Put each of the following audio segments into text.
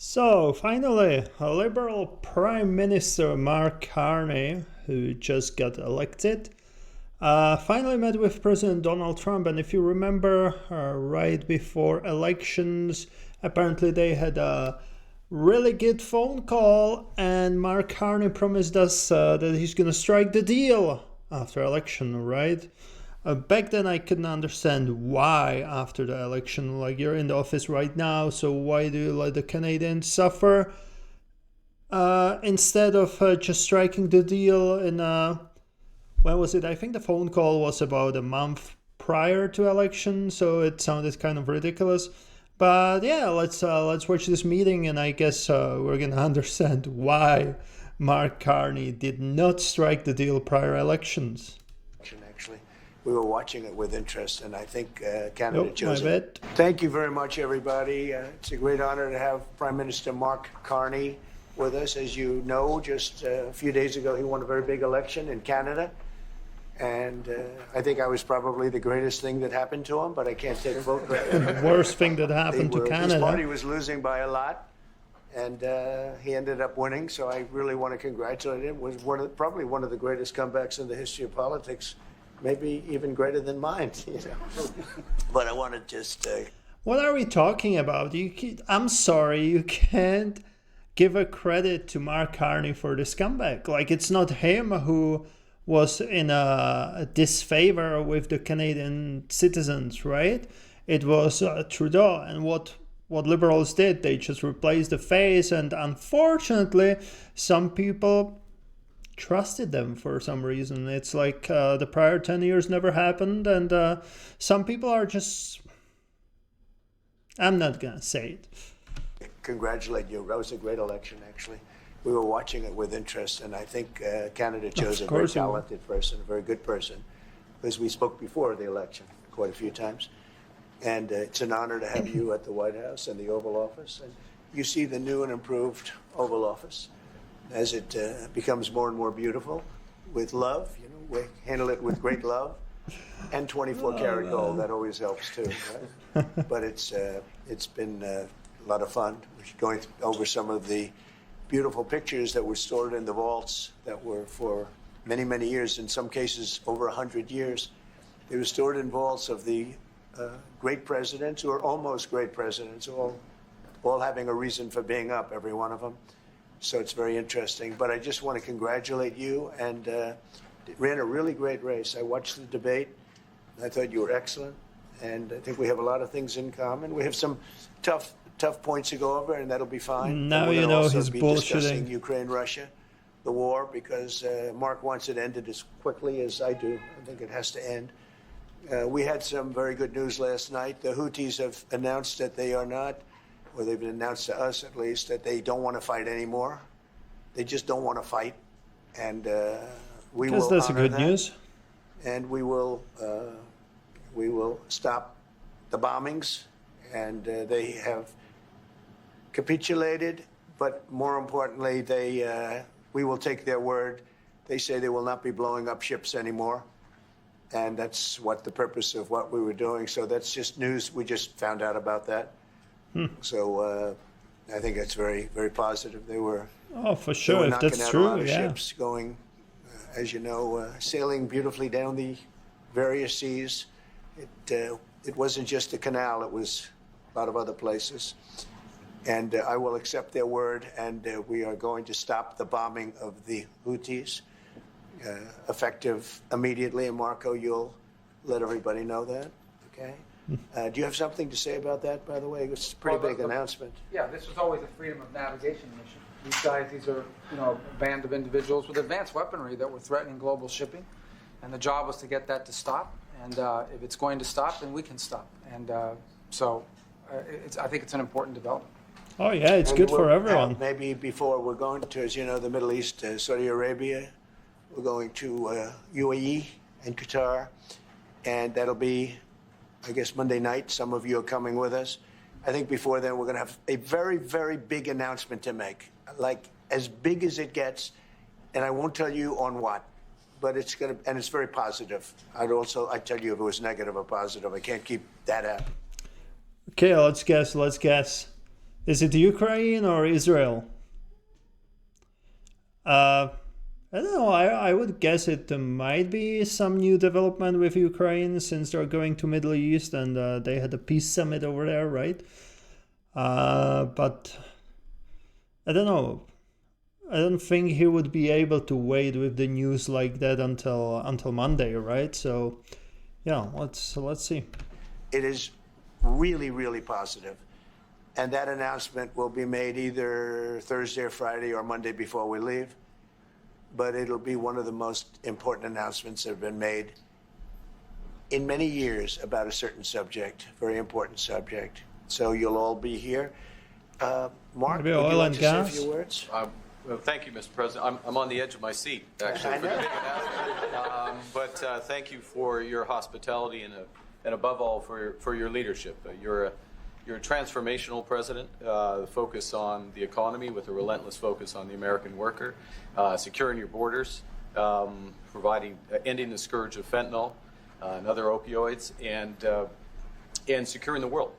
So, finally, a Liberal Prime Minister Mark Carney, who just got elected, finally met with President Donald Trump. And if you remember, right before elections, apparently they had a really good phone call, and Mark Carney promised us that he's going to strike the deal after election, right? Back then, I couldn't understand why after the election. Like, you're in the office right now, so why do you let the Canadians suffer? Instead of just striking the deal in, when was it? I think the phone call was about a month prior to election, so it sounded kind of ridiculous. But yeah, let's watch this meeting, and I guess we're gonna understand why Mark Carney did not strike the deal prior elections. Actually, we were watching it with interest, and I think Canada Oh, chose my it. bad. Thank you very much, everybody. It's a great honor to have Prime Minister Mark Carney with us. As you know, just a few days ago, he won a very big election in Canada. And I think I was probably the greatest thing that happened to him, but I can't take full credit. The worst thing that happened to His Canada. party was losing by a lot, and he ended up winning. So I really want to congratulate him. It was probably one of the greatest comebacks in the history of politics, maybe even greater than mine. But I want to just. What are we talking about? I'm sorry, you can't give a credit to Mark Carney for this comeback. Like, it's not him who was in a disfavor with the Canadian citizens, right? It was Trudeau. And what Liberals did, they just replaced the face, and unfortunately, some people trusted them for some reason. It's like the prior 10 years never happened, and some people are just... I'm not gonna say it. Congratulate you. That was a great election, actually. We were watching it with interest, and I think Canada chose a very talented person, a very good person, because we spoke before the election quite a few times. And it's an honor to have you at the White House and the Oval Office. And you see the new and improved Oval Office as it becomes more and more beautiful with love. We handle it with great love. And 24-karat gold, that always helps too, right? But it's been a lot of fun. We're going over some of the beautiful pictures that were stored in the vaults that were for many, many years, in some cases over 100 years. They were stored in vaults of the great presidents, or almost great presidents, all having a reason for being up, every one of them. So it's very interesting. But I just want to congratulate you, and ran a really great race. I watched the debate. I thought you were excellent, and I think we have a lot of things in common. We have some tough points to go over, and that'll be fine. Now you know he's bullshitting. Ukraine, Russia, the war, because Mark wants it ended as quickly as I do. I think it has to end. We had some very good news last night. The Houthis have announced that they are not, or they've announced to us at least, that they don't want to fight anymore. They just don't want to fight, and we will that's honor good that. news. And we will stop the bombings, and they have capitulated, but more importantly, we will take their word. They say they will not be blowing up ships anymore, and that's what the purpose of what we were doing. So that's just news. We just found out about that. So I think that's very, very positive. They were for sure. If knocking that's out true, a lot of yeah. ships going, as you know, sailing beautifully down the various seas. It wasn't just the canal; it was a lot of other places. And I will accept their word, and we are going to stop the bombing of the Houthis, effective immediately. And Marco, you'll let everybody know that, okay? Do you have something to say about that, by the way? It's a pretty big announcement. Yeah, this was always a freedom of navigation mission. These are, a band of individuals with advanced weaponry that were threatening global shipping, and the job was to get that to stop. And if it's going to stop, then we can stop. And I think it's an important development. Oh yeah, it's good for everyone. Maybe before we're going to, as you know, the Middle East, Saudi Arabia. We're going to UAE and Qatar, and that'll be, I guess, Monday night. Some of you are coming with us. I think before then we're going to have a very, very big announcement to make, like as big as it gets, and I won't tell you on what, but it's going to, and it's very positive. I'd tell you if it was negative or positive. I can't keep that out. Okay, let's guess. Is it Ukraine or Israel? I don't know. I would guess it might be some new development with Ukraine since they're going to Middle East and they had a peace summit over there, right? But I don't know. I don't think he would be able to wait with the news like that until Monday, right? So, yeah, let's see. It is really, really positive. And that announcement will be made either Thursday or Friday or Monday before we leave. But it'll be one of the most important announcements that have been made in many years about a certain subject, very important subject. So you'll all be here. Mark, Maybe would you oil like and to gas? say a few words? Well, thank you, Mr. President. I'm on the edge of my seat, actually, for the big announcement. But thank you for your hospitality and above all, for your leadership. You're a transformational president, focus on the economy with a relentless focus on the American worker, securing your borders, ending the scourge of fentanyl and other opioids, and securing the world.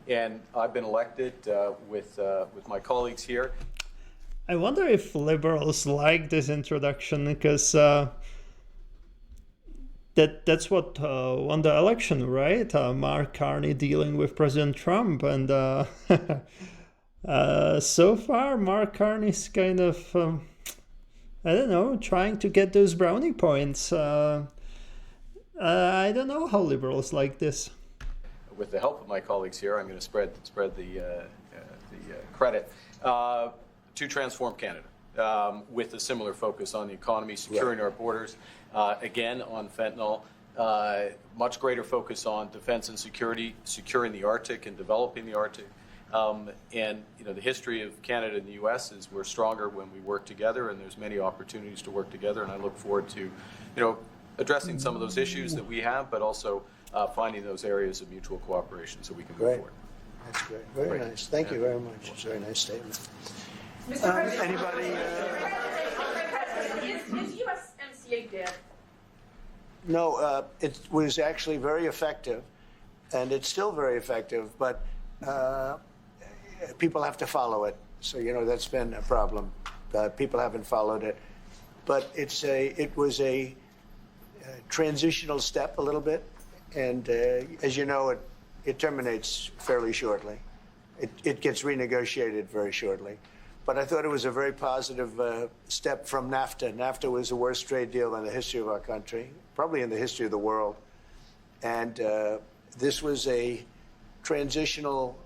And I've been elected with my colleagues here. I wonder if liberals like this introduction because that's what won the election, right? Mark Carney dealing with President Trump, and so far Mark Carney's kind of I don't know, trying to get those brownie points. I don't know how liberals like this. With the help of my colleagues here, I'm going to spread the credit to transform Canada with a similar focus on the economy, securing our borders, again on fentanyl, much greater focus on defense and security, securing the Arctic and developing the Arctic. And the history of Canada and the U.S. is we're stronger when we work together, and there's many opportunities to work together. And I look forward to, addressing some of those issues that we have, but also finding those areas of mutual cooperation so we can move forward. That's great. Very nice. Thank you very much. It's a very nice statement. Mr. President, Anybody? is USMCA dead? No, it was actually very effective, and it's still very effective, but people have to follow it. So, that's been a problem. People haven't followed it. But it was a transitional step a little bit, and as you know, it terminates fairly shortly. It gets renegotiated very shortly. But I thought it was a very positive step from NAFTA. NAFTA was the worst trade deal in the history of our country, probably in the history of the world. And this was a transitional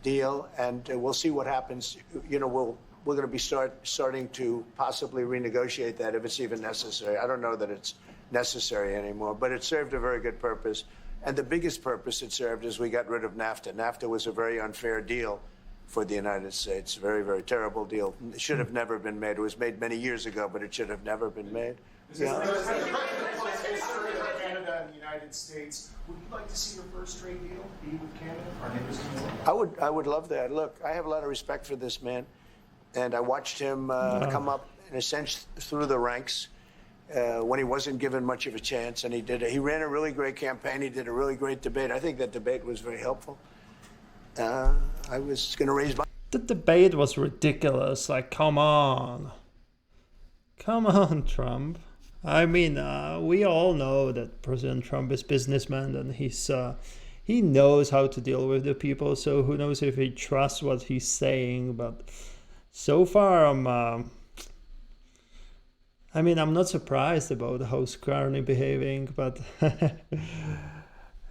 deal, and we'll see what happens. We're going to be starting to possibly renegotiate that if it's even necessary. I don't know that it's necessary anymore, but it served a very good purpose. And the biggest purpose it served is we got rid of NAFTA. NAFTA was a very unfair deal for the United States. Very, very terrible deal. It should have never been made. It was made many years ago, but it should have never been made. Canada and the United States. Would you like to see your first trade deal be with Canada? Our neighbors in the world? I would love that. Look, I have a lot of respect for this man, and I watched him come up in a sense through the ranks when he wasn't given much of a chance, and he ran a really great campaign. He did a really great debate. I think that debate was very helpful. I was going to raise my... The debate was ridiculous. Like, come on, Trump. I mean, we all know that President Trump is businessman, and he knows how to deal with the people. So who knows if he trusts what he's saying? But so far, I'm not surprised about how Carney behaving. But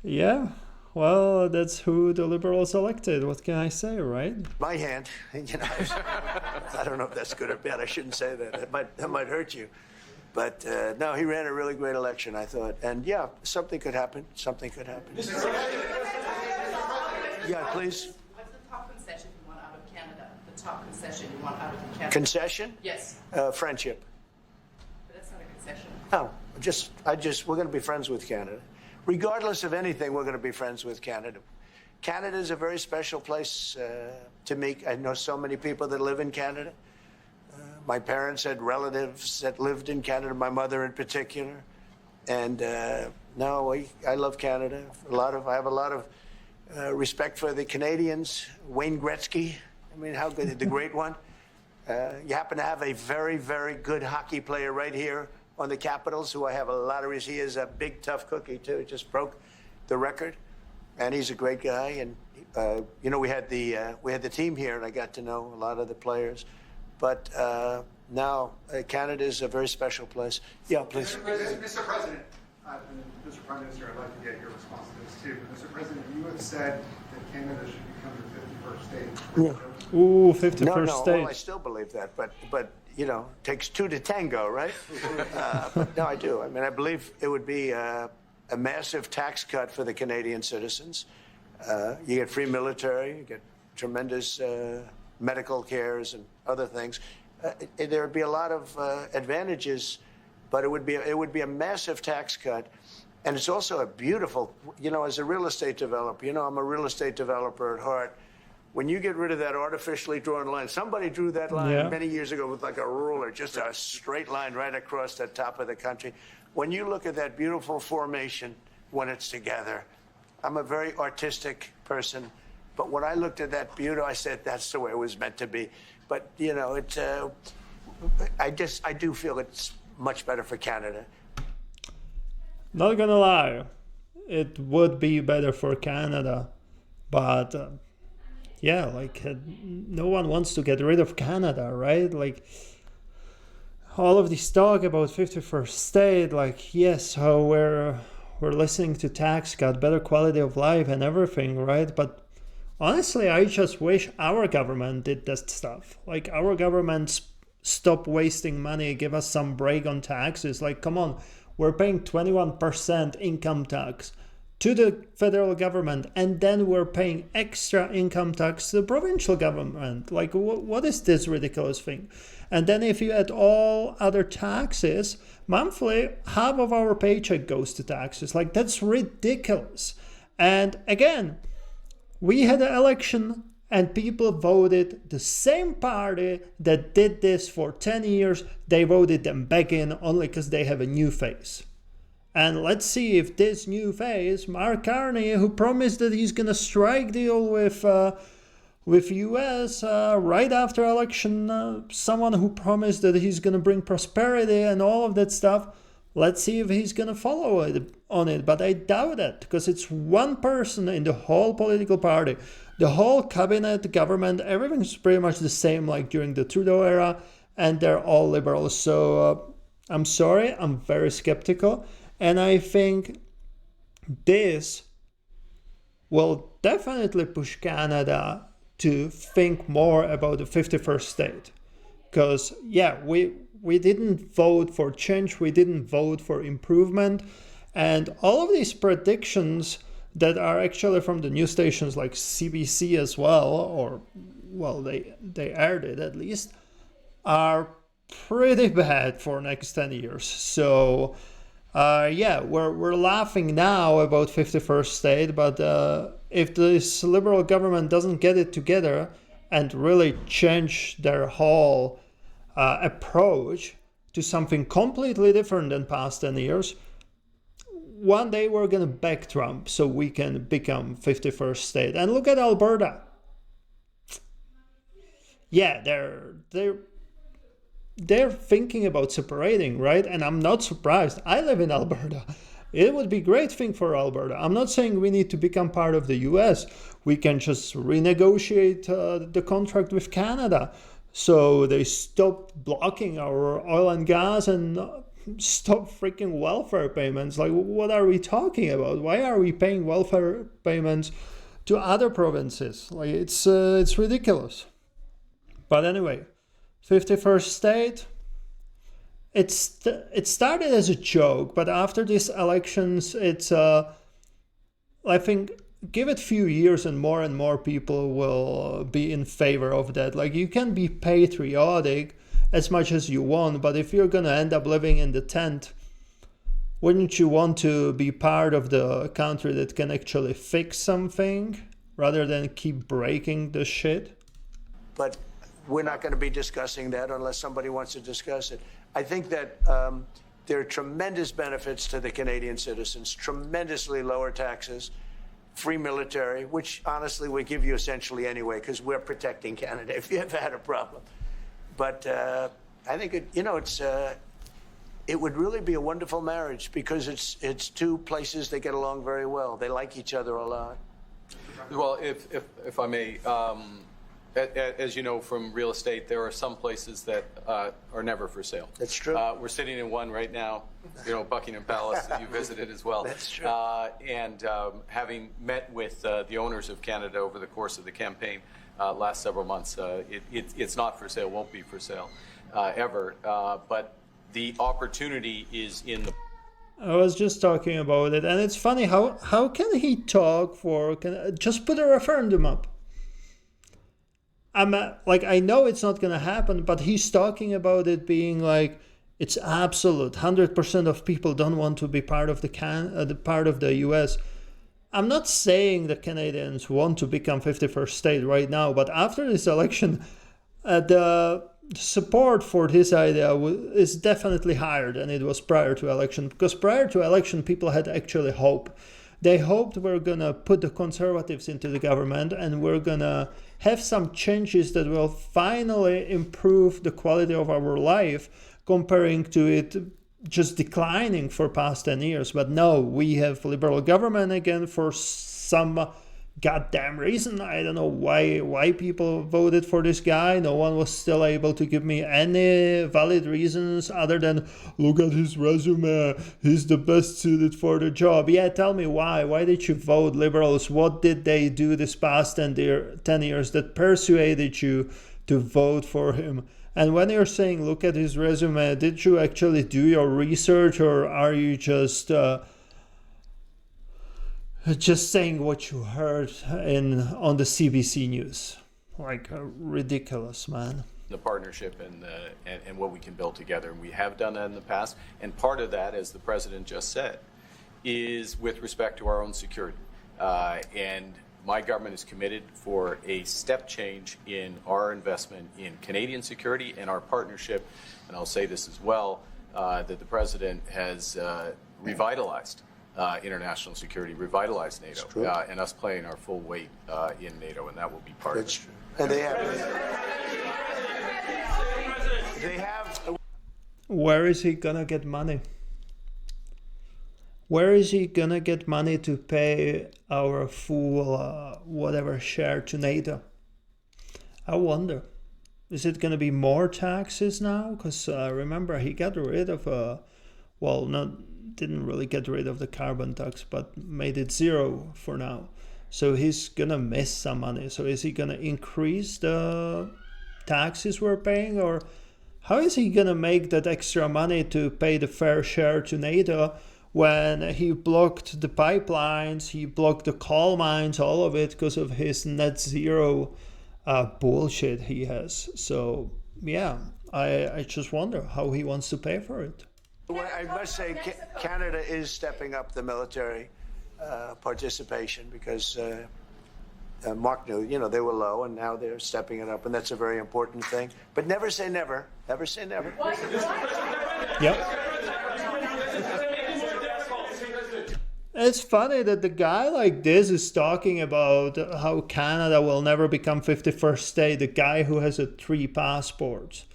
yeah, well, that's who the Liberals elected. What can I say, right? My hand, I don't know if that's good or bad. I shouldn't say that. That might hurt you. But no, he ran a really great election, I thought. And yeah, something could happen. Something could happen. Yeah, please. What's the top concession you want out of Canada? The top concession you want out of Canada? Concession? Yes. Friendship. But that's not a concession. No, we're going to be friends with Canada. Regardless of anything, we're going to be friends with Canada. Canada is a very special place to me. I know so many people that live in Canada. My parents had relatives that lived in Canada, my mother in particular. And no, I love Canada. I have a lot of respect for the Canadians, Wayne Gretzky. I mean, how good, the great one. You happen to have a very, very good hockey player right here on the Capitals, who I have a lot of. He is a big, tough cookie too. Just broke the record, and he's a great guy. And we had the team here, and I got to know a lot of the players. But now Canada is a very special place. Yeah, please. Mr. President, Mr. Prime Minister, I'd like to get your response to this too. Mr. President, you have said that Canada should become the 51st state. Yeah. Ooh, 51st state. Well, I still believe that, but it takes two to tango, right? But no, I do. I mean, I believe it would be a massive tax cut for the Canadian citizens. You get free military, you get tremendous medical cares and other things. There would be a lot of advantages, but it would be a massive tax cut. And it's also a beautiful, as a real estate developer, I'm a real estate developer at heart. When you get rid of that artificially drawn line, somebody drew that line many years ago with like a ruler, just a straight line right across the top of the country. When you look at that beautiful formation when it's together, I'm a very artistic person, but when I looked at that beauty, I said, that's the way it was meant to be. But, I do feel it's much better for Canada. Not gonna lie, it would be better for Canada, but no one wants to get rid of Canada, right? Like, all of this talk about 51st state, like, yes, how we're listening to tax cut, better quality of life and everything, right? But honestly, I just wish our government did that stuff. Like, our government stop wasting money, give us some break on taxes. Like, come on, we're paying 21% income tax to the federal government, and then we're paying extra income tax to the provincial government. Like, what is this ridiculous thing? And then if you add all other taxes, monthly, half of our paycheck goes to taxes. Like, that's ridiculous. And again, we had an election and people voted the same party that did this for 10 years. They voted them back in only because they have a new face. And let's see if this new face, Mark Carney, who promised that he's going to strike deal with US right after election, someone who promised that he's going to bring prosperity and all of that stuff, let's see if he's going to follow it on it. But I doubt it, because it's one person in the whole political party. The whole cabinet, government, everything's pretty much the same like during the Trudeau era, and they're all liberals. So I'm sorry, I'm very skeptical. And I think this will definitely push Canada to think more about the 51st state. Because, we didn't vote for change, we didn't vote for improvement. And all of these predictions that are actually from the news stations like CBC as well, they aired it at least, are pretty bad for next 10 years. So, we're laughing now about 51st state, but if this liberal government doesn't get it together and really change their whole approach to something completely different than past 10 years, one day we're going to back Trump so we can become 51st state. And look at Alberta. Yeah, they're thinking about separating, right? And I'm not surprised. I live in Alberta. It would be a great thing for Alberta. I'm not saying we need to become part of the US. We can just renegotiate the contract with Canada. So they stop blocking our oil and gas and stop freaking welfare payments. Like, what are we talking about? Why are we paying welfare payments to other provinces? Like, it's ridiculous. But anyway, 51st state, it started as a joke, but after these elections, it's I think, give it a few years and more people will be in favor of that. Like, you can be patriotic as much as you want, but if you're going to end up living in the tent, wouldn't you want to be part of the country that can actually fix something rather than keep breaking the shit? But we're not going to be discussing that unless somebody wants to discuss it. I think that there are tremendous benefits to the Canadian citizens, tremendously lower taxes. free military, which honestly we give you essentially anyway, because we're protecting Canada if you ever had a problem. But I think it would really be a wonderful marriage, because it's two places that get along very well. They like each other a lot. Well, if I may, as you know from real estate, there are some places that are never for sale. That's true. We're sitting in one right now, Buckingham Palace, that you visited as well. That's true. And having met with the owners of Canada over the course of the campaign last several months, it's not for sale, won't be for sale ever. But the opportunity is in the... I was just talking about it, and it's funny, how can he talk for... just put a referendum up. I know it's not going to happen, but he's talking about it being like it's absolute. 100% of people don't want to be part of the U.S. I'm not saying the Canadians want to become 51st state right now, but after this election, the support for this idea is definitely higher than it was prior to election. Because prior to election, people had actually hope. They hoped we're going to put the Conservatives into the government and we're going to have some changes that will finally improve the quality of our life, comparing to it just declining for past 10 years. But no, we have liberal government again for some goddamn reason. I don't know why people voted for this guy. No one was still able to give me any valid reasons other than, look at his resume, he's the best suited for the job. Yeah, tell me why did you vote liberals? What did they do this past 10 years that persuaded you to vote for him? And when you're saying look at his resume, did you actually do your research, or are you just saying what you heard on the CBC News? Like, ridiculous, man. The partnership and what we can build together. And we have done that in the past. And part of that, as the president just said, is with respect to our own security. And my government is committed for a step change in our investment in Canadian security and our partnership. And I'll say this as well, that the president has revitalized international security, revitalized NATO, and us playing our full weight in NATO, and that will be part of it. That's true. And they have. Where is he gonna get money? Where is he gonna get money to pay our full whatever share to NATO? I wonder. Is it gonna be more taxes now? Because remember, he got rid of didn't really get rid of the carbon tax, but made it zero for now. So he's gonna miss some money. So is he gonna increase the taxes we're paying, or how is he gonna make that extra money to pay the fair share to NATO when he blocked the pipelines, he blocked the coal mines, all of it because of his net zero bullshit he has? So yeah, I just wonder how he wants to pay for it. I must say, Canada is stepping up the military participation, because Mark knew, they were low, and now they're stepping it up, and that's a very important thing. But never say never. Never say never. Yep. It's funny that the guy like this is talking about how Canada will never become 51st state, the guy who has 3 passports.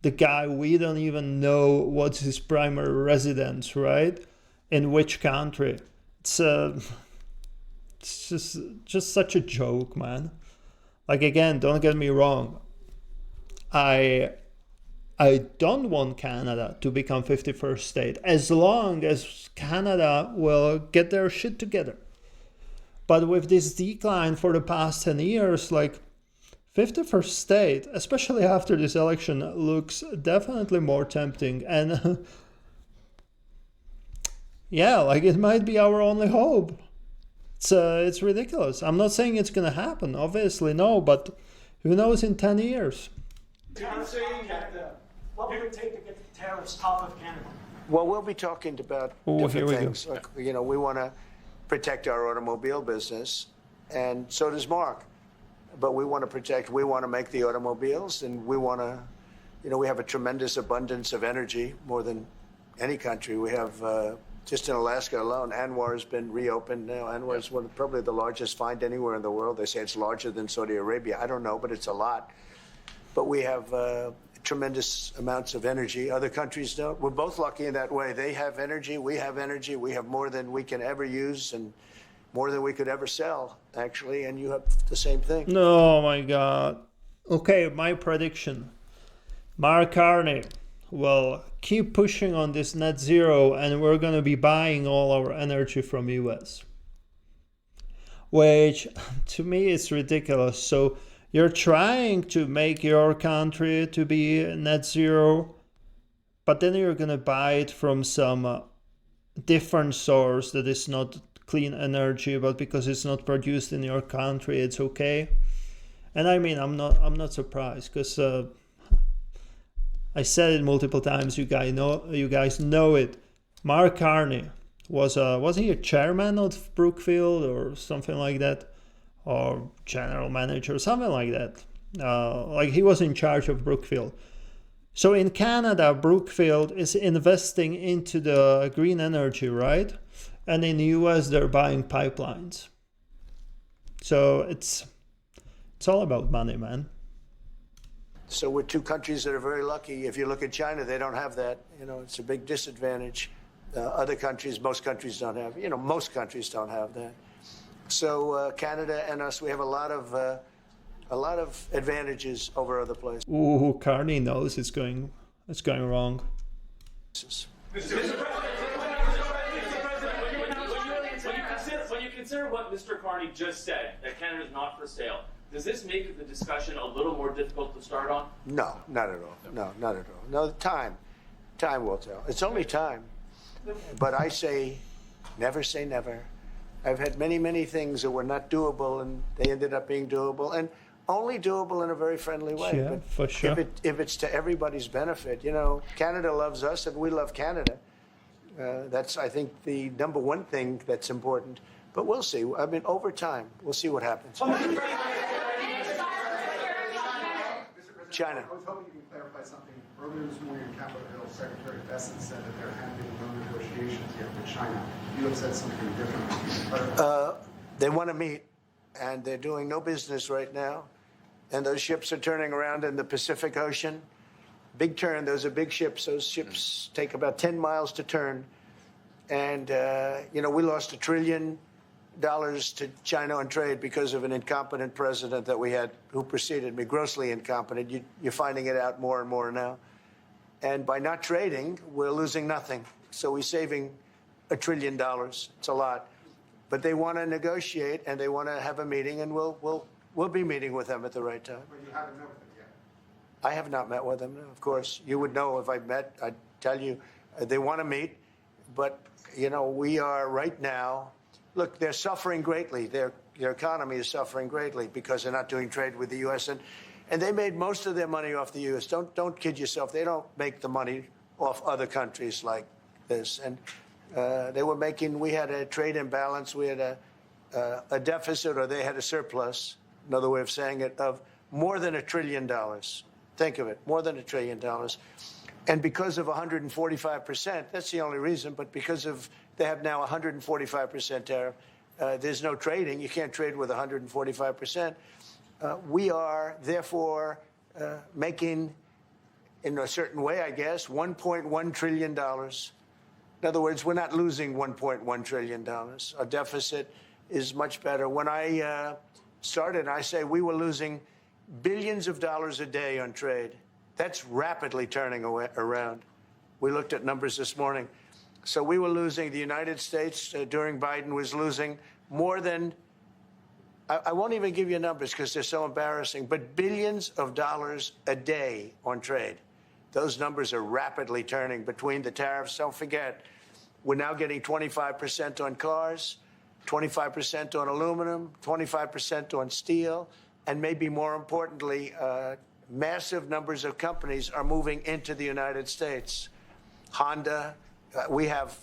The guy we don't even know what's his primary residence, right? In which country? It's just such a joke, man. Like, again, don't get me wrong. I don't want Canada to become 51st state as long as Canada will get their shit together. But with this decline for the past 10 years, like, 51st state, especially after this election, looks definitely more tempting. And yeah, like, it might be our only hope. It's ridiculous. I'm not saying it's going to happen, obviously, no, but who knows in 10 years. You're saying that what would it take to get the tariffs off of Canada? Well, we'll be talking about different things. Like, we want to protect our automobile business, and so does Mark. But we want to make the automobiles, and we want to, we have a tremendous abundance of energy, more than any country. We have Just in Alaska alone, Anwar has been reopened now. Anwar is probably the largest find anywhere in the world. They say it's larger than Saudi Arabia. I don't know, but it's a lot. But we have tremendous amounts of energy. Other countries don't. We're both lucky in that way. They have energy. We have energy. We have more than we can ever use and more than we could ever sell, actually. And you have the same thing. Oh, my God. Okay, my prediction. Mark Carney will keep pushing on this net zero, and we're going to be buying all our energy from US. Which, to me, is ridiculous. So you're trying to make your country to be net zero, but then you're going to buy it from some different source that is not clean energy, but because it's not produced in your country, it's okay. And I mean, I'm not surprised, because I said it multiple times. You guys know it. Mark Carney was he a chairman of Brookfield or something like that, or general manager, something like that. Like he was in charge of Brookfield. So in Canada, Brookfield is investing into the green energy, right? And in the US, they're buying pipelines. So it's all about money, man. So we're two countries that are very lucky. If you look at China, they don't have that. It's a big disadvantage. Other countries, most countries don't have. Most countries don't have that. So Canada and us, we have a lot of advantages over other places. Ooh, Carney knows it's going wrong. When you consider what Mr. Carney just said, that Canada is not for sale, does this make the discussion a little more difficult to start on? No, not at all. No, not at all. No, time will tell. It's only time. But I say never. I've had many things that were not doable, and they ended up being doable, and only doable in a very friendly way. Yeah, but for sure. If it's to everybody's benefit, Canada loves us, and we love Canada. That's, I think, the number one thing that's important. But we'll see. I mean, over time, we'll see what happens. China. I was hoping you can clarify something. Earlier this morning on Capitol Hill, Secretary Bessent said that there had been no negotiations yet with China. You have said something different. They want to meet, and they're doing no business right now. And those ships are turning around in the Pacific Ocean. Big turn. Those are big ships. Those ships take about 10 miles to turn. And, we lost $1 trillion to China on trade because of an incompetent president that we had who preceded me, grossly incompetent. You're finding it out more and more now. And by not trading, we're losing nothing. So we're saving $1 trillion. It's a lot. But they want to negotiate, and they want to have a meeting, and we'll be meeting with them at the right time. But you haven't met with them yet. I have not met with them, no, of course. You would know if I met. I'd tell you. They want to meet, but, we are right now. Look, they're suffering greatly. Their economy is suffering greatly because they're not doing trade with the U.S. And they made most of their money off the U.S. Don't kid yourself. They don't make the money off other countries like this. And we had a trade imbalance. We had a deficit, or they had a surplus, another way of saying it, of more than $1 trillion. Think of it, more than $1 trillion. And because of 145%, that's the only reason, but because of they have now 145% tariff, there's no trading. You can't trade with 145%. We are, therefore, making, in a certain way, I guess, $1.1 trillion. In other words, we're not losing $1.1 trillion. Our deficit is much better. When I started, I say we were losing billions of dollars a day on trade. That's rapidly turning around. We looked at numbers this morning. So we were losing, the United States during Biden was losing more than, I won't even give you numbers because they're so embarrassing, but billions of dollars a day on trade. Those numbers are rapidly turning between the tariffs. Don't forget, we're now getting 25% on cars, 25% on aluminum, 25% on steel, and maybe more importantly, massive numbers of companies are moving into the United States. Honda, we have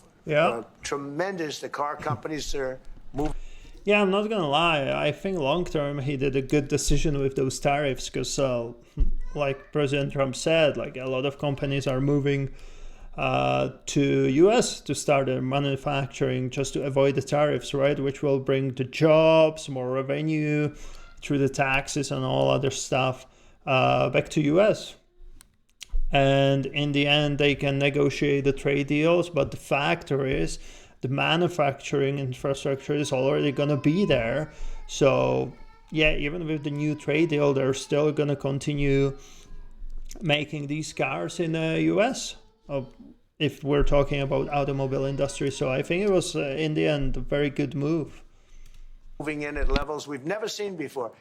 tremendous, the car companies are moving. Yeah, I'm not gonna lie. I think long term he did a good decision with those tariffs because, like President Trump said, like a lot of companies are moving to US to start their manufacturing just to avoid the tariffs, right? Which will bring the jobs, more revenue through the taxes and all other stuff back to US. And in the end, they can negotiate the trade deals, but the factor is the manufacturing infrastructure is already going to be there. So yeah, even with the new trade deal, they're still going to continue making these cars in the US. If we're talking about automobile industry. So I think it was, in the end, a very good move. Moving in at levels we've never seen before.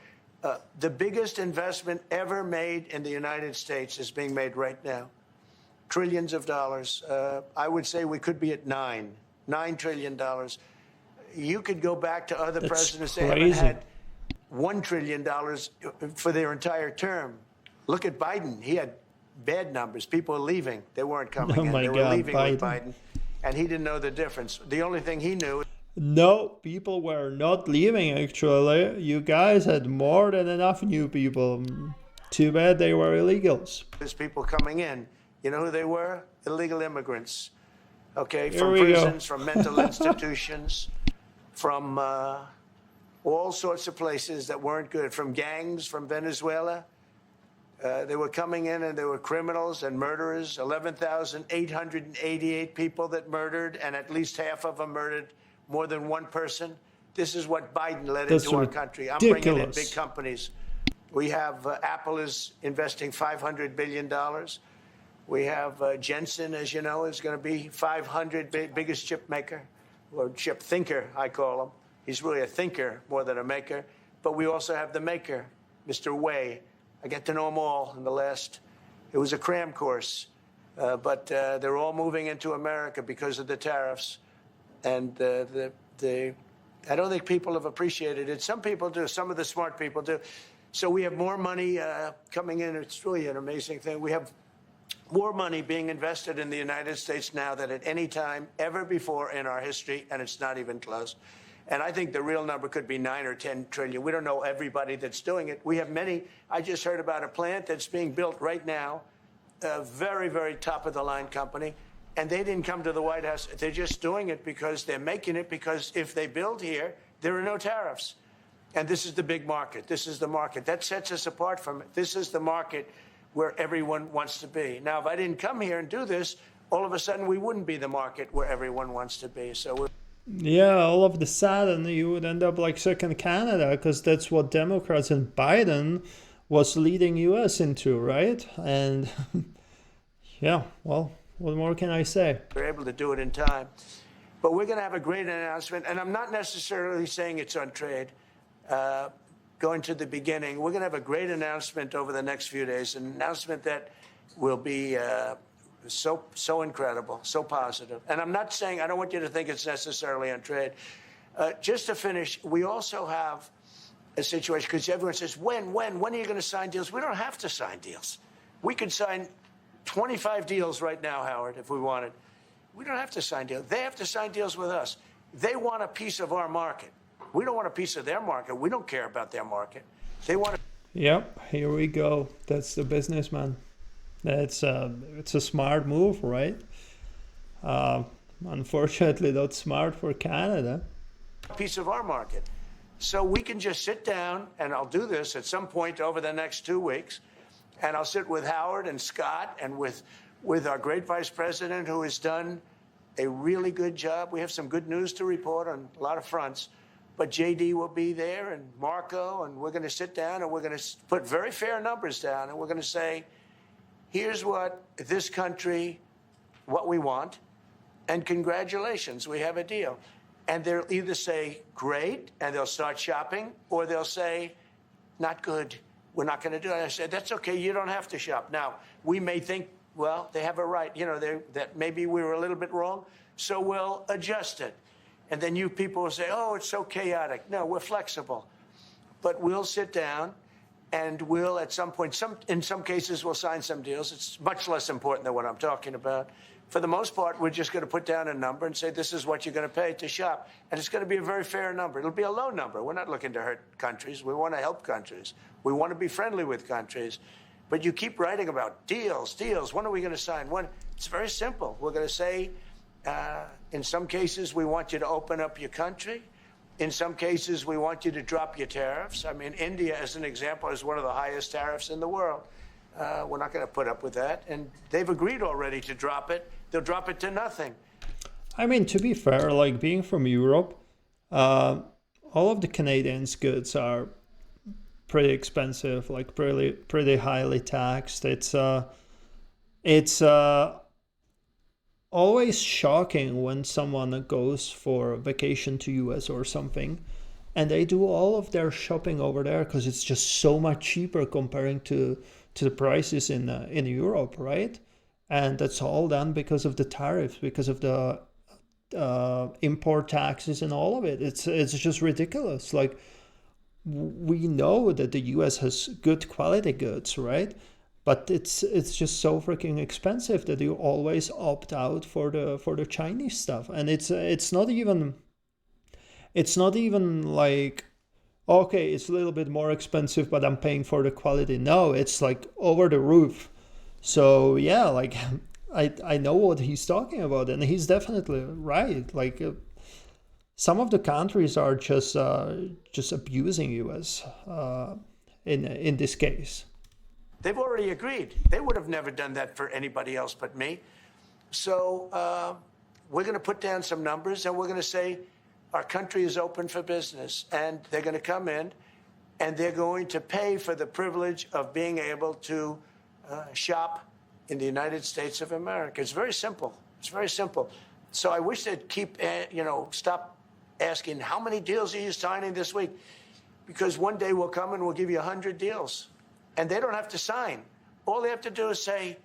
The biggest investment ever made in the United States is being made right now. Trillions of dollars. I would say we could be at $9 trillion. You could go back to other presidents that haven't had $1 trillion for their entire term. Look at Biden. He had bad numbers. People were leaving. They weren't coming in. They were leaving with Biden. And he didn't know the difference. The only thing he knew... No, people were not leaving, actually. You guys had more than enough new people. Too bad they were illegals. There's people coming in. You know who they were? Illegal immigrants. Okay, Here from we prisons, go. from mental institutions, from all sorts of places that weren't good, from gangs, from Venezuela. They were coming in and they were criminals and murderers. 11,888 people that murdered, and at least half of them murdered more than one person. This is what Biden let into our country. I'm bringing in big companies. We have Apple is investing $500 billion. We have Jensen, as you know, is going to be 500 biggest chip maker, or chip thinker, I call him. He's really a thinker more than a maker. But we also have the maker, Mr. Wei. I get to know them all in the last, it was a cram course, but they're all moving into America because of the tariffs. And I don't think people have appreciated it. Some people do, some of the smart people do. So we have more money coming in. It's really an amazing thing. We have more money being invested in the United States now than at any time ever before in our history, and it's not even close. And I think the real number could be 9 or 10 trillion. We don't know everybody that's doing it. We have many. I just heard about a plant that's being built right now, a very, very top-of-the-line company, and they didn't come to the White House. They're just doing it because they're making it, because if they build here, there are no tariffs. And this is the big market. This is the market. That sets us apart from it. This is the market where everyone wants to be. Now, if I didn't come here and do this, all of a sudden we wouldn't be the market where everyone wants to be. So we're... Yeah, all of the sudden you would end up like second Canada, because that's what Democrats and Biden was leading US into, right? And yeah, well, what more can I say? We're able to do it in time. But we're going to have a great announcement, and I'm not necessarily saying it's on trade. Going to the beginning, we're going to have a great announcement over the next few days, an announcement that will be so incredible, so positive. And I'm not saying, I don't want you to think it's necessarily on trade. Just to finish, we also have a situation, because everyone says, when are you going to sign deals? We don't have to sign deals. We could sign 25 deals right now, Howard, if we wanted. We don't have to sign deals. They have to sign deals with us. They want a piece of our market. We don't want a piece of their market. We don't care about their market. They want. Yep, here we go. That's the businessman. It's a smart move, right? Unfortunately, not smart for Canada. A piece of our market. So we can just sit down, and I'll do this at some point over the next 2 weeks, and I'll sit with Howard and Scott and with our great vice president, who has done a really good job. We have some good news to report on a lot of fronts. But JD will be there, and Marco, and we're going to sit down, and we're going to put very fair numbers down, and we're going to say, here's what this country, what we want, and congratulations, we have a deal. And they'll either say, great, and they'll start shopping, or they'll say, not good, we're not going to do it. I said, that's okay, you don't have to shop. Now, we may think, well, they have a right, you know, that maybe we were a little bit wrong, so we'll adjust it. And then you people will say, oh, it's so chaotic. No, we're flexible. But we'll sit down, and we'll, at some point, in some cases, we'll sign some deals. It's much less important than what I'm talking about. For the most part, we're just going to put down a number and say, this is what you're going to pay to shop. And it's going to be a very fair number. It'll be a low number. We're not looking to hurt countries. We want to help countries. We want to be friendly with countries. But you keep writing about deals, deals. When are we going to sign? When? It's very simple. We're going to say, in some cases, we want you to open up your country. In some cases, we want you to drop your tariffs. I mean, India, as an example, is one of the highest tariffs in the world. We're not going to put up with that. And they've agreed already to drop it. They'll drop it to nothing. I mean, to be fair, like being from Europe, all of the Canadians' goods are pretty expensive, like pretty highly taxed. It's always shocking when someone goes for a vacation to US or something, and they do all of their shopping over there because it's just so much cheaper comparing to the prices in Europe, right? And that's all done because of the tariffs, because of the import taxes and all of it. It's just ridiculous. Like, we know that the US has good quality goods, right? But it's just so freaking expensive that you always opt out for the Chinese stuff. And it's not even like, okay, it's a little bit more expensive, but I'm paying for the quality. No, it's like over the roof. So yeah, like I know what he's talking about, and he's definitely right. Like some of the countries are just abusing US in this case. They've already agreed. They would have never done that for anybody else but me. So we're going to put down some numbers, and we're going to say our country is open for business, and they're going to come in, and they're going to pay for the privilege of being able to shop in the United States of America. It's very simple. It's very simple. So I wish they'd stop asking, how many deals are you signing this week? Because one day we'll come and we'll give you 100 deals. And they don't have to sign. All they have to do is say,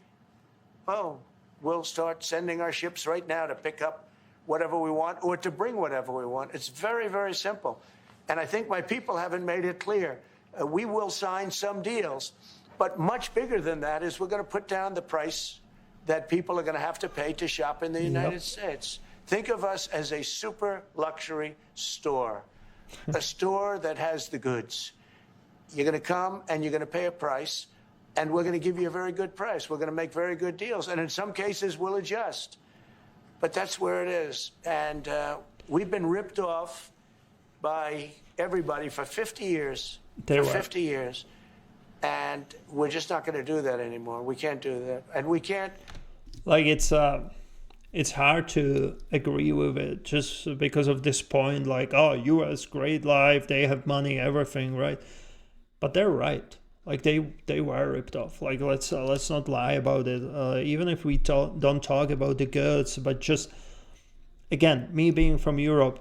oh, we'll start sending our ships right now to pick up whatever we want or to bring whatever we want. It's very, very simple. And I think my people haven't made it clear. We will sign some deals, but much bigger than that is we're going to put down the price that people are going to have to pay to shop in the United States. Think of us as a super luxury store, a store that has the goods. You're going to come and you're going to pay a price, and we're going to give you a very good price. We're going to make very good deals. And in some cases, we'll adjust. But that's where it is. And we've been ripped off by everybody for 50 years. For 50 years. And we're just not going to do that anymore. We can't do that. And we can't. Like, it's hard to agree with it just because of this point. Like, oh, US, great life. They have money, everything, right? But they're right. Like they were ripped off. Like let's not lie about it. Even if we don't talk about the goods, but just again, me being from Europe,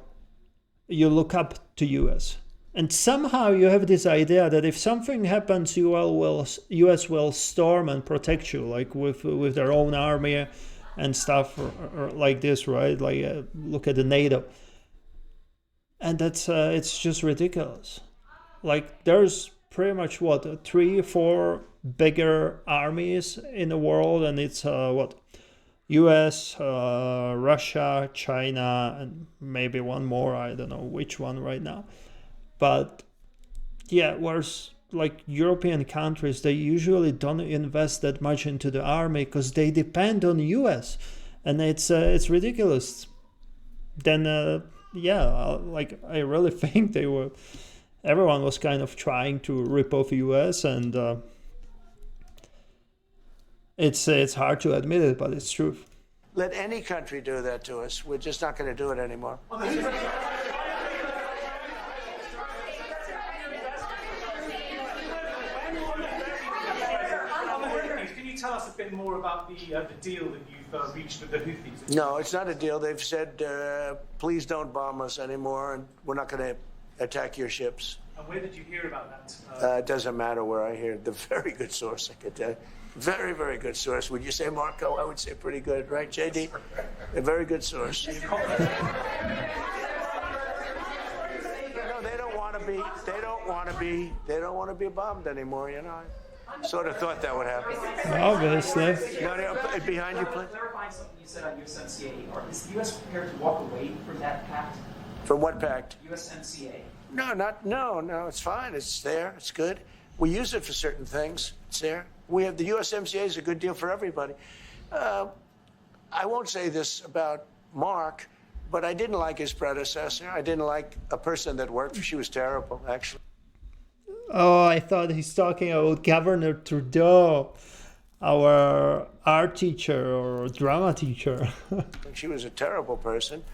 you look up to US, and somehow you have this idea that if something happens, US will storm and protect you, like with their own army and stuff or like this, right? Like look at the NATO, and that's it's just ridiculous. Like there's pretty much 3-4 bigger armies in the world, and it's US, Russia, China, and maybe one more. I don't know which one right now. But yeah, whereas like European countries, they usually don't invest that much into the army because they depend on US, and it's ridiculous. Then like I really think everyone was kind of trying to rip off US, and it's hard to admit it, but it's true. Let any country do that to us. We're just not going to do it anymore. Can you tell us a bit more about the deal that you've reached with the Houthis? No, it's not a deal. They've said, please don't bomb us anymore, and we're not going to attack your ships. And where did you hear about that? It doesn't matter where I hear it. The very good source, I could tell you. Very, very good source. Would you say, Marco? I would say pretty good, right, JD? A very good source. No, they don't want to be. They don't want to be bombed anymore. You know, I sort of thought that would happen. Obviously. No, behind you, please. Clarifying something you said on USMCA. Is the U.S. prepared to walk away from that pact? From what pact? USMCA. No, it's fine. It's there. It's good. We use it for certain things. It's there. We have the USMCA is a good deal for everybody. I won't say this about Mark, but I didn't like his predecessor. I didn't like a person that worked for. She was terrible, actually. Oh, I thought he's talking about Governor Trudeau, our art teacher or drama teacher. She was a terrible person,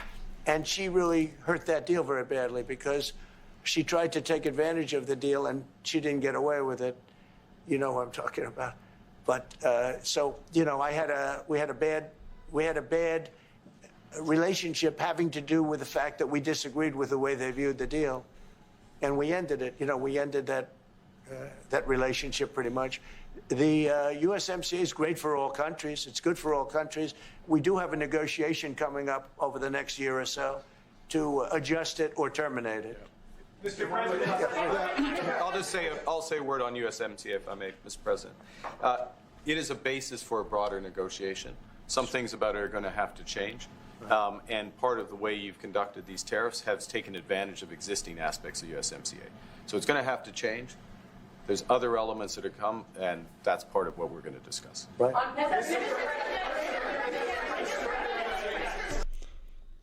and she really hurt that deal very badly because she tried to take advantage of the deal, and she didn't get away with it. You know who I'm talking about. But so you know, we had a bad relationship having to do with the fact that we disagreed with the way they viewed the deal, and we ended it. You know, we ended that relationship pretty much. The USMCA is great for all countries. It's good for all countries. We do have a negotiation coming up over the next year or so to adjust it or terminate it. Mr. President, I'll say a word on USMCA, if I may, Mr. President. It is a basis for a broader negotiation. Some things about it are going to have to change. And part of the way you've conducted these tariffs has taken advantage of existing aspects of USMCA. So it's going to have to change. There's other elements that have come, and that's part of what we're going to discuss. Right.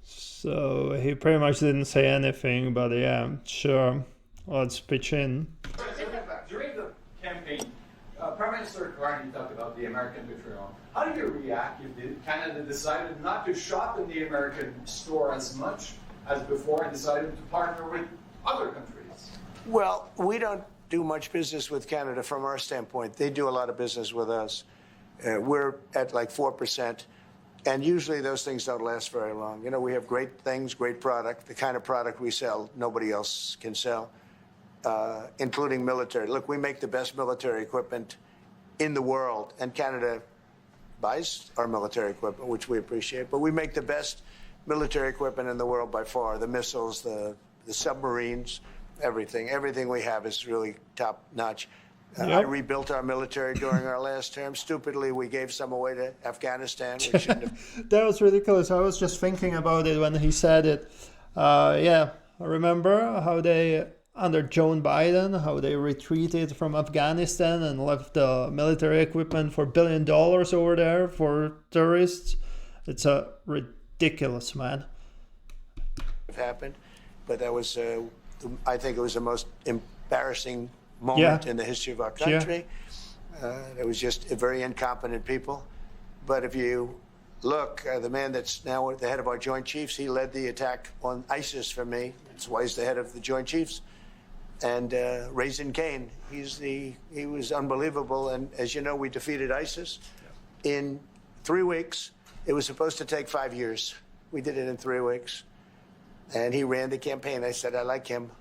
So he pretty much didn't say anything, but yeah, sure, let's pitch in. during the campaign, Prime Minister Carney talked about the American vitriol. How do you react if Canada decided not to shop in the American store as much as before and decided to partner with other countries? Well, we don't do much business with Canada from our standpoint. They do a lot of business with us. We're at like 4%. And usually those things don't last very long. You know, we have great things, great product. The kind of product we sell, nobody else can sell, including military. Look, we make the best military equipment in the world, and Canada buys our military equipment, which we appreciate. But we make the best military equipment in the world by far. The missiles, the submarines, everything. Everything we have is really top notch. I rebuilt our military during our last term. Stupidly, we gave some away to Afghanistan. We shouldn't have. That was ridiculous. I was just thinking about it when he said it. Yeah, I remember how they, under Joe Biden, how they retreated from Afghanistan and left the military equipment for $1 billion over there for terrorists. It's a ridiculous, man. Happened, but that was, I think it was the most embarrassing moment in the history of our country. It was just very incompetent people. But if you look, the man that's now the head of our Joint Chiefs, he led the attack on ISIS for me. That's why he's the head of the Joint Chiefs. And Raisin Kane, he was unbelievable. And as you know, we defeated ISIS in 3 weeks. It was supposed to take 5 years. We did it in 3 weeks. And he ran the campaign. I said, I like him.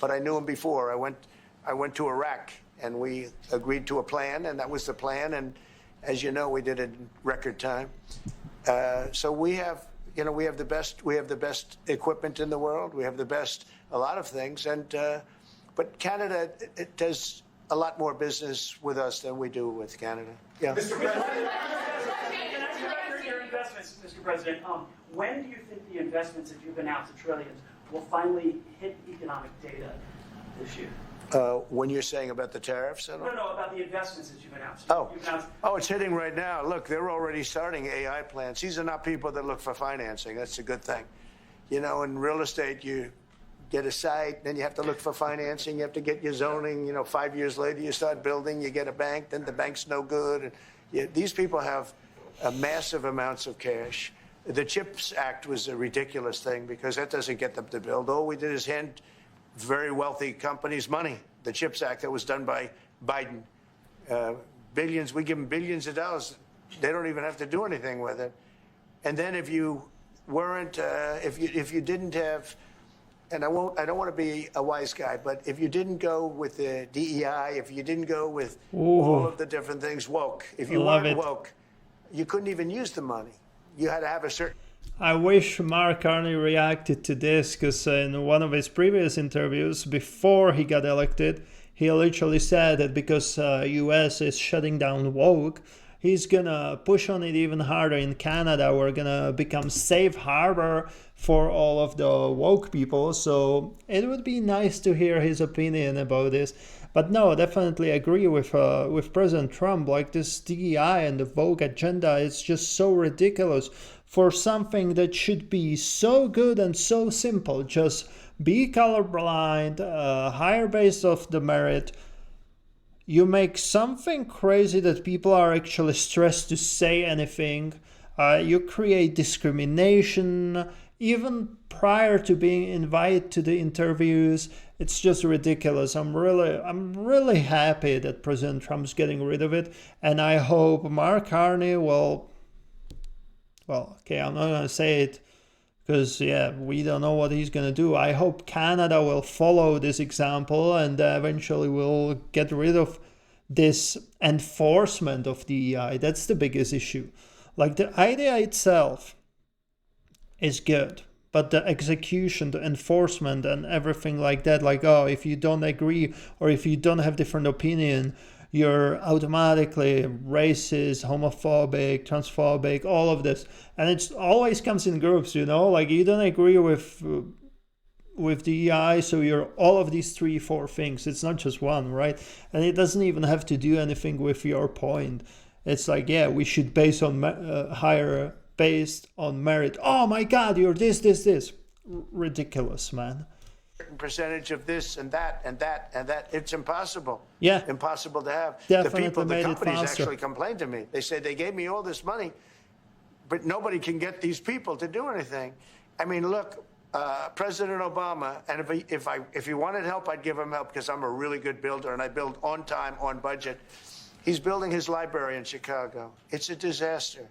But I knew him before. I went to Iraq, and we agreed to a plan, and that was the plan. And as you know, we did it in record time. So we have, you know, we have the best equipment in the world. We have a lot of things. And but Canada, it does a lot more business with us than we do with Canada. Yeah. Mr. President, your investments, Mr. President. When do you think the investments that you've announced, the trillions, will finally hit economic data this year? When you're saying about the tariffs? No, about the investments that you've announced. Oh, it's hitting right now. Look, they're already starting AI plants. These are not people that look for financing. That's a good thing. You know, in real estate, you get a site, then you have to look for financing. You have to get your zoning. You know, 5 years later, you start building, you get a bank, then the bank's no good. And these people have massive amounts of cash. The CHIPS Act was a ridiculous thing because that doesn't get them to build. All we did is hand very wealthy companies money. The CHIPS Act that was done by Biden, billions. We give them billions of dollars. They don't even have to do anything with it. And then if you weren't, if you didn't have, and I don't want to be a wise guy, but if you didn't go with the DEI, if you didn't go with all of the different things woke, if you weren't woke, you couldn't even use the money. You had to have a certain. I wish Mark Carney reacted to this, because in one of his previous interviews before he got elected, he literally said that because US is shutting down woke, he's gonna push on it even harder in Canada. We're gonna become safe harbor for all of the woke people. So it would be nice to hear his opinion about this. But no, definitely agree with President Trump. Like this DEI and the Vogue agenda is just so ridiculous for something that should be so good and so simple. Just be colorblind, hire based off the merit. You make something crazy that people are actually stressed to say anything. You create discrimination even prior to being invited to the interviews. It's just ridiculous. I'm really happy that President Trump's getting rid of it, and I hope Mark Carney will. Well, okay, I'm not gonna say it because we don't know what he's gonna do. I hope Canada will follow this example and eventually will get rid of this enforcement of DEI. That's the biggest issue. Like the idea itself is good, but the execution, the enforcement and everything like that, like, oh, if you don't agree or if you don't have different opinion, you're automatically racist, homophobic, transphobic, all of this. And it always comes in groups, like you don't agree with DEI, so you're all of these 3-4 things. It's not just one, right? And it doesn't even have to do anything with your point. It's like, we should base on hire based on merit. Oh my God, you're this. Ridiculous, man. Certain percentage of this and that and that and that. It's impossible. Yeah. Impossible to have. Definitely The companies actually complained to me. They said they gave me all this money, but nobody can get these people to do anything. I mean, look, President Obama, and if he wanted help, I'd give him help because I'm a really good builder and I build on time, on budget. He's building his library in Chicago. It's a disaster.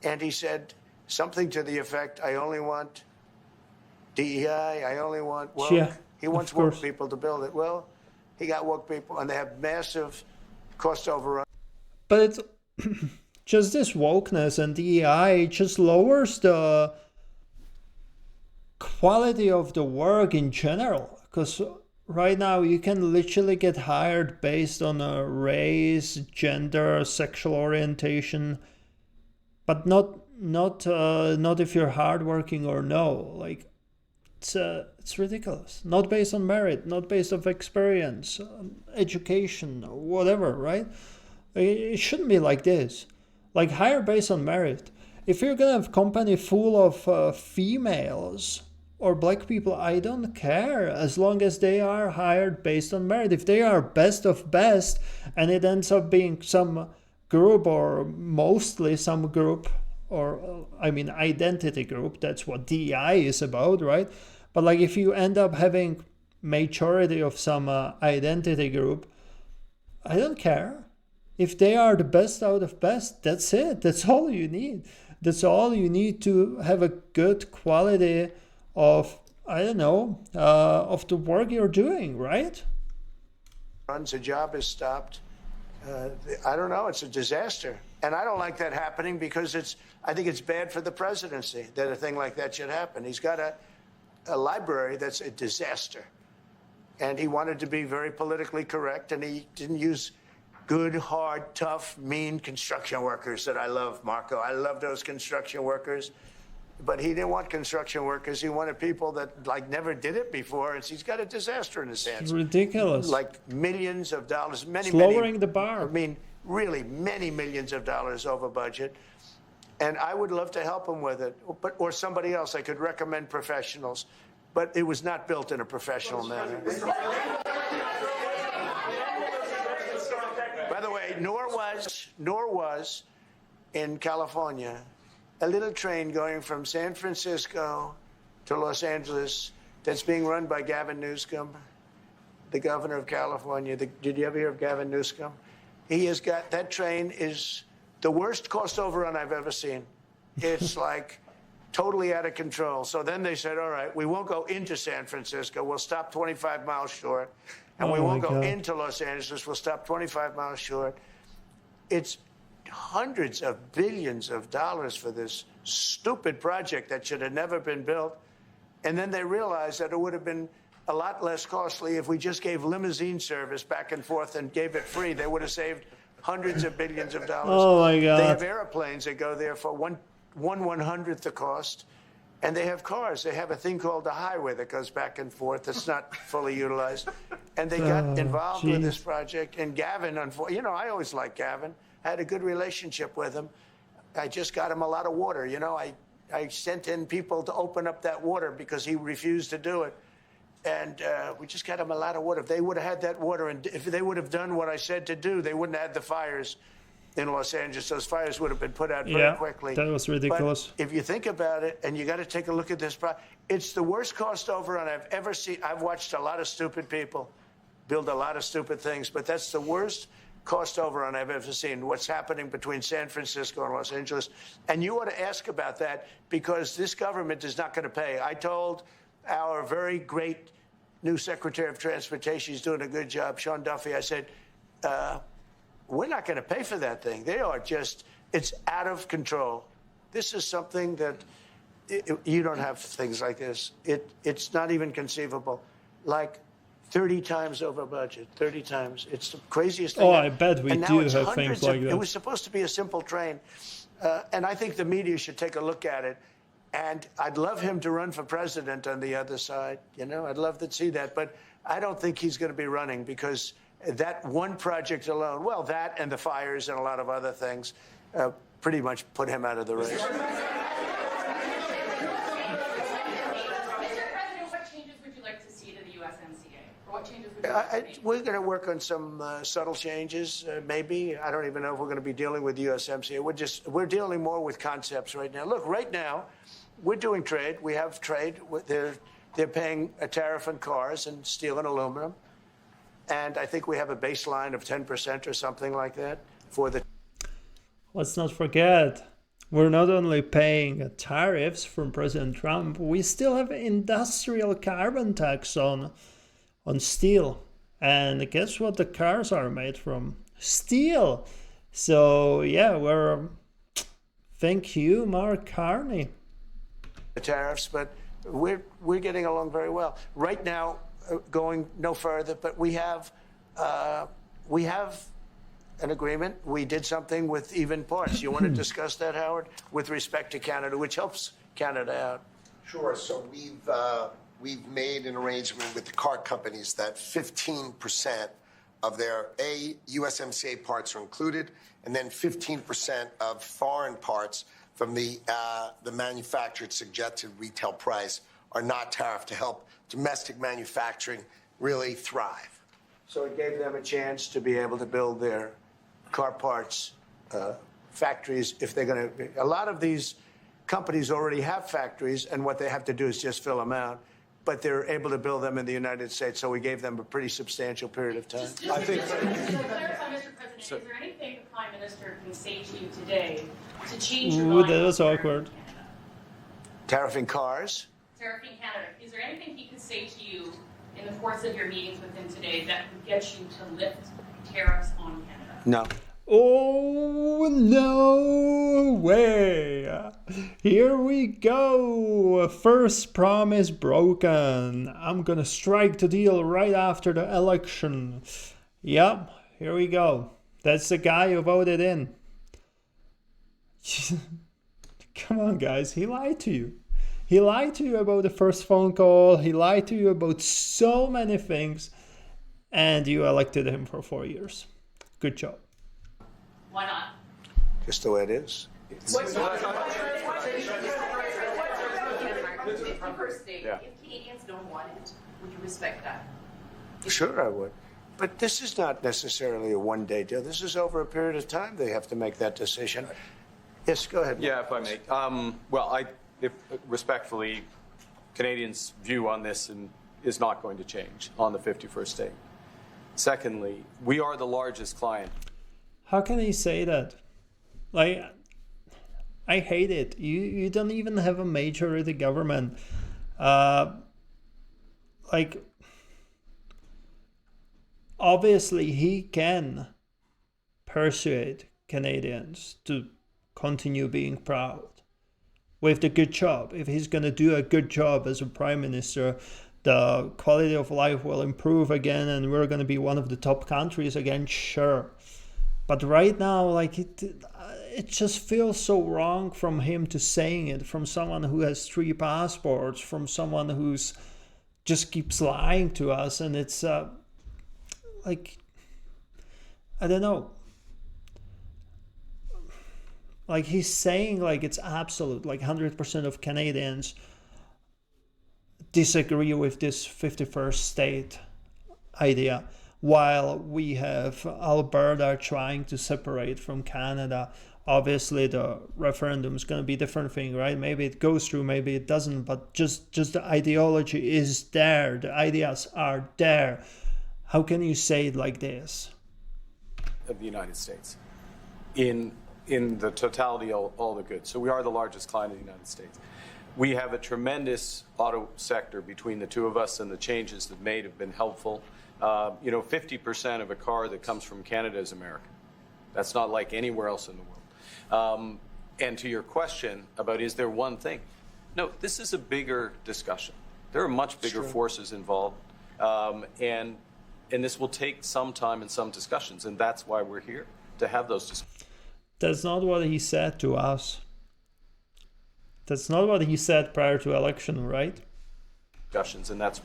And he said something to the effect, I only want DEI, I only want woke. Yeah, he wants woke people to build it. Well, he got woke people, and they have massive cost overrun. But it's just this wokeness and DEI just lowers the quality of the work in general. Because right now you can literally get hired based on a race, gender, sexual orientation, but not if you're hardworking or no. Like it's ridiculous. Not based on merit, not based on experience, education, whatever, right? It shouldn't be like this. Like hire based on merit. If you're gonna have a company full of females or black people, I don't care as long as they are hired based on merit. If they are best of best and it ends up being some group or mostly some group, or identity group, that's what DEI is about, right? But like if you end up having majority of some identity group, I don't care. If they are the best out of best, that's it. That's all you need. That's all you need to have a good quality of, of the work you're doing, right? Runs, a job is stopped. I don't know. It's a disaster. And I don't like that happening because I think it's bad for the presidency that a thing like that should happen. He's got a library that's a disaster. And he wanted to be very politically correct, and he didn't use good, hard, tough, mean construction workers that I love, Marco. I love those construction workers. But he didn't want construction workers. He wanted people that never did it before. And he's got a disaster in his hands. It's ridiculous. Like millions of dollars, lowering the bar. I mean, really many millions of dollars over budget. And I would love to help him with it, or somebody else. I could recommend professionals, but it was not built in a professional manner. By the way, nor was in California a little train going from San Francisco to Los Angeles that's being run by Gavin Newsom, the governor of California. Did you ever hear of Gavin Newsom? He has got, that train is the worst cost overrun I've ever seen. It's like totally out of control. So then they said, all right, we won't go into San Francisco. We'll stop 25 miles short. And we won't go into Los Angeles. We'll stop 25 miles short. It's hundreds of billions of dollars for this stupid project that should have never been built. And then they realized that it would have been a lot less costly if we just gave limousine service back and forth and gave it free. They would have saved hundreds of billions of dollars. Oh, my God. They have airplanes that go there for one 1/100th the cost. And they have cars. They have a thing called the highway that goes back and forth. It's not fully utilized. and they got Oh, involved with this jeez. project. And Gavin, I always liked Gavin. I had a good relationship with him. I just got him a lot of water. I sent in people to open up that water because he refused to do it. And we just got him a lot of water. If they would have had that water, and if they would have done what I said to do, they wouldn't have had the fires in Los Angeles. Those fires would have been put out very quickly. That was ridiculous. But if you think about it, and you got to take a look at this, it's the worst cost overrun I've ever seen. I've watched a lot of stupid people build a lot of stupid things, but that's the worst cost overrun I've ever seen. What's happening between San Francisco and Los Angeles. And you ought to ask about that, because this government is not going to pay. I told our very great new Secretary of Transportation, he's doing a good job, Sean Duffy, I said, we're not going to pay for that thing. It's out of control. This is something that you don't have things like this. It's not even conceivable. Like 30 times over budget, 30 times. It's the craziest thing. Oh, I bet we and now do it's have things like that. It was supposed to be a simple train. And I think the media should take a look at it. And I'd love him to run for president on the other side. I'd love to see that. But I don't think he's going to be running, because that one project alone, well, that and the fires and a lot of other things, pretty much put him out of the race. Mr. President, what changes would you like to see to the USMCA? Or what changes would you like to see? We're going to work on some subtle changes, maybe. I don't even know if we're going to be dealing with USMCA. We're dealing more with concepts right now. Look, right now, we're doing trade. We have trade. They're paying a tariff on cars and steel and aluminum. And I think we have a baseline of 10% or something like that for the. Let's not forget, we're not only paying tariffs from President Trump, we still have industrial carbon tax on steel. And guess what the cars are made from? Steel. So yeah, thank you, Mark Carney. Tariffs, but we're getting along very well. Right now, going no further, but we have an agreement. We did something with even parts. You want to discuss that, Howard, with respect to Canada, which helps Canada out? Sure. So we've made an arrangement with the car companies that 15% of their USMCA parts are included, and then 15% of foreign parts from the manufactured suggested retail price are not tariffed, to help domestic manufacturing really thrive. So it gave them a chance to be able to build their car parts factories. If they're going to, a lot of these companies already have factories, and what they have to do is just fill them out. But they're able to build them in the United States, so we gave them a pretty substantial period of time. I think. Just to clarify, Mr. President, is there anything the Prime Minister can say to you today to change your mind? That was awkward. Tariffing cars. Tariffing Canada. Is there anything he could say to you in the course of your meetings with him today that would get you to lift tariffs on Canada? No. Oh, no way. Here we go. First promise broken. I'm gonna strike the deal right after the election. Yep, here we go. That's the guy who voted in. Come on, guys. He lied to you. He lied to you about the first phone call. He lied to you about so many things. And you elected him for 4 years. Good job. Why not? Just the way it is. What's the first state? Yeah. If Canadians don't want it, would you respect that? Sure, I would. But this is not necessarily a one-day deal. This is over a period of time they have to make that decision. Yes, go ahead. Yeah, if I may. If respectfully, Canadians' view on this is not going to change on the 51st state. Secondly, we are the largest client. How can he say that? Like, I hate it. You don't even have a majority government. Like, obviously he can persuade Canadians to continue being proud with the good job. If he's going to do a good job as a prime minister, the quality of life will improve again and we're going to be one of the top countries again, sure. But right now, like, it just feels so wrong from him to saying it, from someone who has 3 passports, from someone who's just keeps lying to us. And it's like, I don't know. Like, he's saying like it's absolute, like 100% of Canadians disagree with this 51st state idea, while we have Alberta trying to separate from Canada. Obviously, the referendum is going to be a different thing, right? Maybe it goes through, maybe it doesn't, but just the ideology is there. The ideas are there. How can you say it like this? Of the United States in the totality of all the goods. So we are the largest client of the United States. We have a tremendous auto sector between the two of us, and the changes that made have been helpful. 50% of a car that comes from Canada is American. That's not like anywhere else in the world. And to your question about is there one thing? No, this is a bigger discussion. There are much bigger forces involved, and this will take some time and some discussions, and that's why we're here, to have those discussions. That's not what he said to us. That's not what he said prior to election, right? Discussions, and that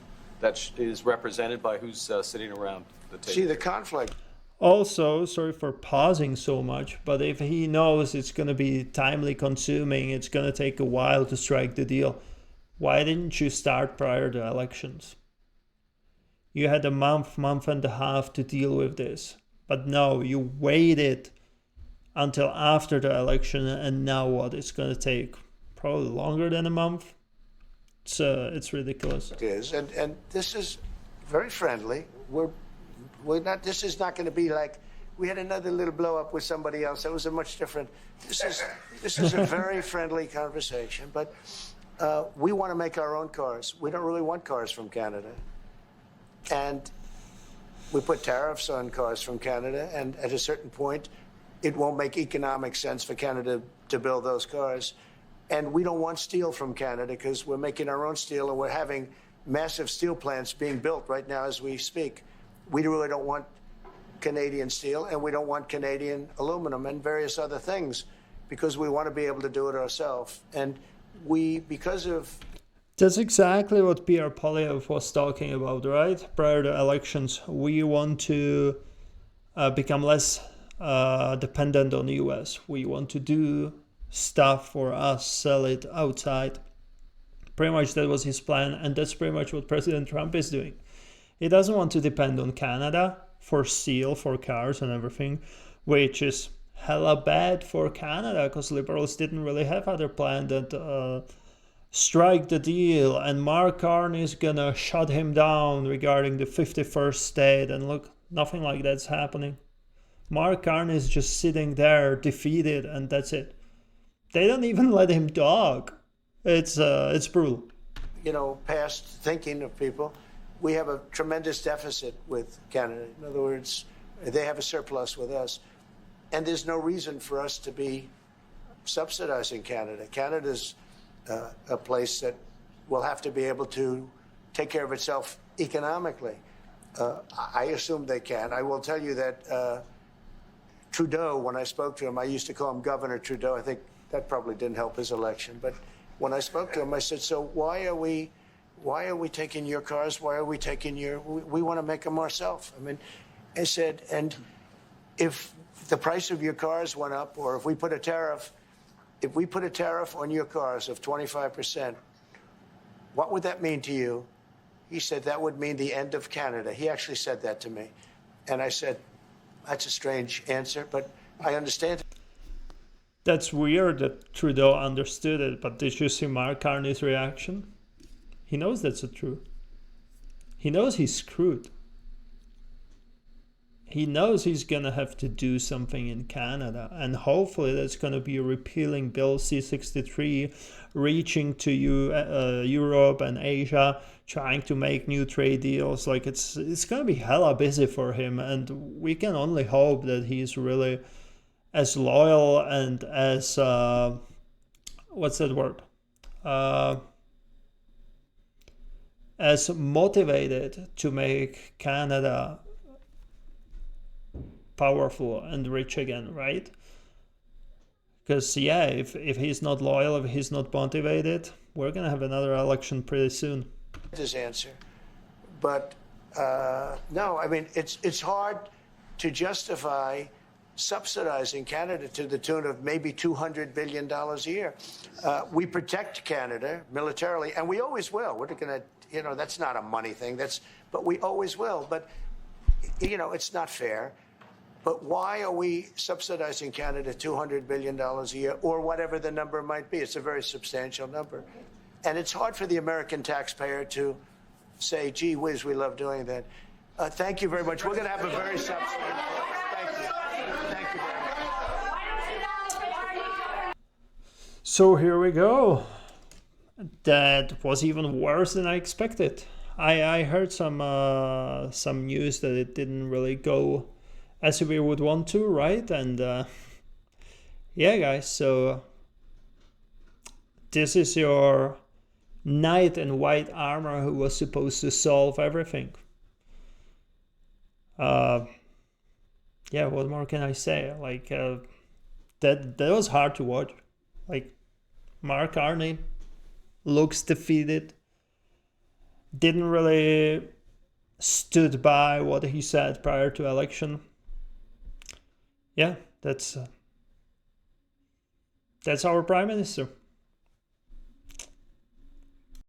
is represented by who's sitting around the table. See the conflict. Also, sorry for pausing so much, but if he knows it's going to be timely consuming, it's going to take a while to strike the deal, why didn't you start prior to elections? You had a month and a half to deal with this. But no, you waited until after the election, and now what? It's going to take probably longer than a month. It's ridiculous. It is, and this is very friendly. We're not. This is not going to be like we had another little blow up with somebody else. That was a much different. This is a very friendly conversation. But we want to make our own cars. We don't really want cars from Canada, and we put tariffs on cars from Canada. And at a certain point, it won't make economic sense for Canada to build those cars. And we don't want steel from Canada because we're making our own steel, and we're having massive steel plants being built right now as we speak. We really don't want Canadian steel, and we don't want Canadian aluminum and various other things because we want to be able to do it ourselves. And because of... That's exactly what Pierre Poilievre was talking about, right? Prior to elections, we want to become less dependent on the US. We want to do stuff for us, sell it outside. Pretty much that was his plan, and that's pretty much what President Trump is doing. He doesn't want to depend on Canada for steel, for cars and everything, which is hella bad for Canada because Liberals didn't really have other plan than strike the deal, and Mark Carney is gonna shut him down regarding the 51st state, and look, nothing like that's happening. Mark Carney is just sitting there defeated, and that's it. They don't even let him talk. It's brutal. Past thinking of people. We have a tremendous deficit with Canada. In other words, they have a surplus with us. And there's no reason for us to be subsidizing Canada. Canada's a place that will have to be able to take care of itself economically. I assume they can. I will tell you that Trudeau, when I spoke to him, I used to call him Governor Trudeau. I think that probably didn't help his election. But when I spoke to him, I said, so why are we taking your cars? Why are we taking we want to make them ourselves. I said, and if the price of your cars went up, or if we put a tariff on your cars of 25%, what would that mean to you? He said, that would mean the end of Canada. He actually said that to me. And I said, that's a strange answer, but I understand. That's weird that Trudeau understood it, but did you see Mark Carney's reaction? He knows that's the truth. He knows he's screwed. He knows he's going to have to do something in Canada, and hopefully that's going to be repealing Bill C-63, reaching to Europe and Asia, trying to make new trade deals. Like it's going to be hella busy for him, and we can only hope that he's really as loyal and as what's that word? As motivated to make Canada powerful and rich again, right? Because if he's not loyal, if he's not motivated, we're gonna have another election pretty soon. His answer, but No, I mean, it's hard to justify subsidizing Canada to the tune of maybe $200 billion a year. We protect Canada militarily, and we always will. We're going to, that's not a money thing. But we always will. But, it's not fair. But why are we subsidizing Canada $200 billion a year, or whatever the number might be? It's a very substantial number. And it's hard for the American taxpayer to say, gee whiz, we love doing that. Thank you very much. We're going to have a very substantial. Thank you. Thank you very much. So here we go. That was even worse than I expected. I heard some news that it didn't really go as we would want to, right? And yeah, guys, so this is your knight in white armor who was supposed to solve everything. Yeah, what more can I say? Like, that was hard to watch. Like, Mark Carney looks defeated, didn't really stood by what he said prior to election. Yeah, that's our prime minister.